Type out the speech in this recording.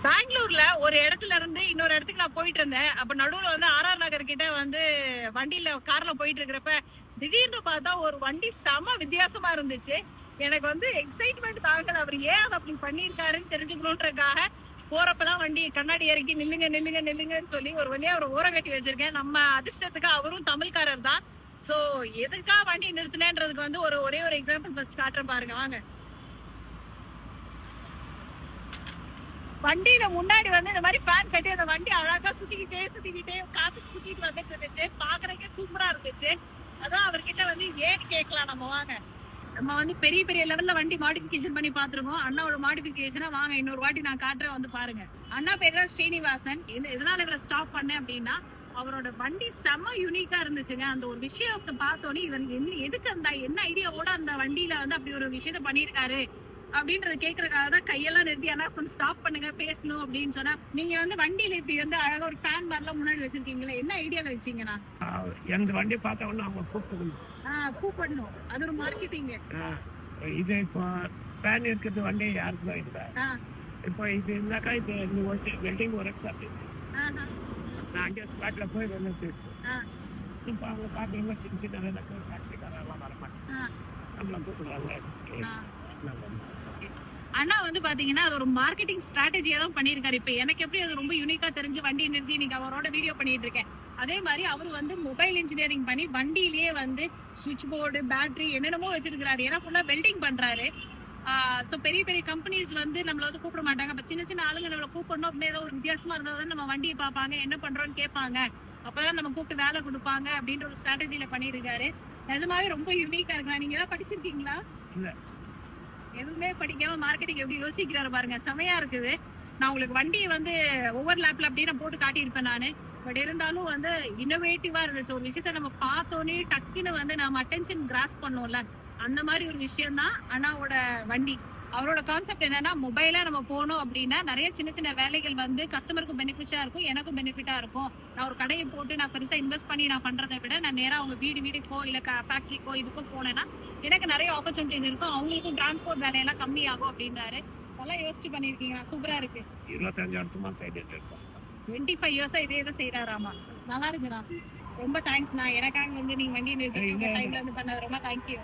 பெங்களூர்ல ஒரு இடத்துல இருந்து இன்னொரு இடத்துக்கு நான் போயிட்டு இருந்தேன். அப்ப நடுவுல வந்து ஆர்ஆர் நகர் கிட்ட வந்து வண்டியில கார்ல போயிட்டு இருக்கிறப்ப திடீர்னு பார்த்தா ஒரு வண்டி செம வித்தியாசமா இருந்துச்சு. எனக்கு வந்து எக்ஸைட்மெண்ட் தாங்கல. அவர் ஏன் அதை அப்படி பண்ணியிருக்காருன்னு தெரிஞ்சுக்கணுன்றதுக்காக போறப்பெல்லாம் வண்டி கண்ணாடி இறக்கி நில்லுங்க நில்லுங்க நில்லுங்கன்னு சொல்லி ஒரு வழியா அவரை ஓரம் கட்டி வச்சிருக்கேன். நம்ம அதிர்ஷ்டத்துக்கு அவரும் தமிழ்காரர் தான். சோ எதுக்காக வண்டி நிறுத்தினேன்றதுக்கு வந்து ஒரே ஒரு எக்ஸாம்பிள் ஃபர்ஸ்ட் காட்டுறேன் பாருங்க வாங்க. வண்டியில முன்னாடி வந்து இந்த மாதிரி ஃபேன் கட்டி அந்த வண்டி அழகா சுத்திக்கிட்டே காத்து சுத்திட்டு வந்துட்டு இருந்துச்சு. பாக்குறதுக்கே சூப்பரா இருந்துச்சு. அதான் அவர்கிட்ட வந்து ஏன்னு கேட்கலாம். நம்ம வாங்க, நம்ம வந்து பெரிய பெரிய லெவல்ல வண்டி மாடிஃபிகேஷன் பண்ணி பாத்துருக்கோம். அண்ணாவோட மாடிஃபிகேஷனா வாங்க இன்னொரு வாட்டி நான் காட்டுறேன், வந்து பாருங்க. அண்ணா பேர் தான் ஸ்ரீனிவாசன். எதனால இவரை ஸ்டாப் பண்ணேன் அப்படின்னா அவரோட வண்டி செம்ம யூனிக்கா இருந்துச்சுங்க. அந்த ஒரு விஷயத்தை பார்த்தோன்னே இவன் எதுக்கு அந்த என்ன ஐடியாவோட அந்த வண்டியில வந்து அப்படி ஒரு விஷயத்த பண்ணியிருக்காரு அப்படின்றத கேக்குறதுக்காக தான் கையெல்லாம் நிறுத்தி அண்ணா கொஞ்சம் ஸ்டாப் பண்ணுங்க பேசணும் அப்படின்னு சொன்னா, நீங்க வந்து வண்டியில இப்படி வந்து அழகா ஒரு ஃபேன் மாதிரிலாம் முன்னாடி வச்சிருக்கீங்களா? என்ன ஐடியால வச்சீங்கண்ணா? எந்த வண்டி பார்த்தா ஒண்ணு அவங்க கூப்பிடணும். கூப்பிடணும், அது ஒரு மார்க்கெட்டிங். இது இப்போ ஃபேன் இருக்கிறது வண்டி யாருக்கு தான் இல்லை. இப்போ இது இருந்தாக்கா இது வெல்டிங் ஒர்க்ஸ் அப்படி நான் அங்கே ஸ்பாட்ல போய் வேலை செய்யணும். இப்போ அவங்க பார்க்குறவங்க சின்ன சின்ன ஃபேக்ட்ரிக்காரெல்லாம் வரமாட்டேன், நம்மளை கூப்பிடுறாங்க. ஆனா வந்து பாத்தீங்கன்னா அது ஒரு மார்க்கெட்டிங் ஸ்ட்ராட்டஜியா தான் பண்ணிருக்காரு. இப்ப எனக்கு எப்படி அது ரொம்ப யூனிக்கா தெரிஞ்சு வண்டி நிறுத்தி இன்னைக்கு அவரோட வீடியோ பண்ணிட்டு இருக்கேன். அதே மாதிரி அவர் வந்து மொபைல் இன்ஜினியரிங் பண்ணி வண்டியிலேயே வந்து சுவிட்ச் போர்டு பேட்டரி என்னென்னமோ வச்சிருக்காரு. ஏன்னா ஃபுல்லா வெல்டிங் பண்றாரு. ஸோ பெரிய பெரிய கம்பெனிஸ் வந்து நம்மள வந்து கூப்பிட மாட்டாங்க. அப்ப சின்ன சின்ன ஆளுங்க நம்மளை கூப்பிடணும் அப்படின்னு ஏதோ ஒரு வித்தியாசமா இருந்தால் நம்ம வண்டியை பார்ப்பாங்க, என்ன பண்றோம்னு கேட்பாங்க, அப்பதான் நம்ம கூப்பிட்டு வேலை கொடுப்பாங்க அப்படின்ற ஒரு ஸ்ட்ராட்டஜியில பண்ணிருக்காரு. நிஜமாவே ரொம்ப யூனிக்கா இருக்கலாம். நீங்க ஏதாவது படிச்சிருக்கீங்களா? எதுவுமே படிக்காம மார்க்கெட்டிங் எப்படி யோசிக்கிறாரு பாருங்க, செமையா இருக்குது. நான் உங்களுக்கு வண்டியை வந்து ஒவ்வொரு லேப்ல அப்படியே நான் போட்டு காட்டியிருப்பேன் நானு. பட் இருந்தாலும் வந்து இன்னோவேட்டிவா இருந்துச்சு. ஒரு விஷயத்த நம்ம பார்த்தோன்னே டக்குன்னு வந்து நம்ம அட்டென்ஷன் கிராஸ் பண்ணோம்ல, அந்த மாதிரி ஒரு விஷயம் தான் அண்ணாவோட வண்டி. அவரோட கான்செப்ட் என்னன்னா, மொபைலா நம்ம போனோம் அப்படின்னா நிறைய சின்ன சின்ன வேலைகள் வந்து கஸ்டமருக்கும் பெனிஃபிட்டா இருக்கும், எனக்கும் பெனிஃபிட்டா இருக்கும். நான் ஒரு கடையை போட்டு நான் பெருசா இன்வெஸ்ட் பண்ணி நான் பண்றதை விட நான் நேரா அவங்க வீடுக்கோ இல்ல ஃபேக்டரிக்கோ இதுக்கோ போனேன்னா எனக்கு நிறைய ஆப்பர்ச்சுனிட்டிஸ் இருக்கும், அவங்களுக்கும் டிரான்ஸ்போர்ட் வேலையெல்லாம் கம்மியாகும் அப்படின்றாரு. அதெல்லாம் யோசிச்சு பண்ணிருக்கீங்க, சூப்பரா இருக்கு. 25 வருஷமா செய்துட்டு இருக்கோம். 25 இயர்ஸா இதே தான் செய்யறாராமா. நல்லா இருக்குண்ணா, ரொம்ப தேங்க்ஸ்ண்ணா. எனக்காக வந்து நீங்க வண்டி நிறுத்தி டைம்ல இருந்து பண்ணது ரொம்ப தேங்க்யூ.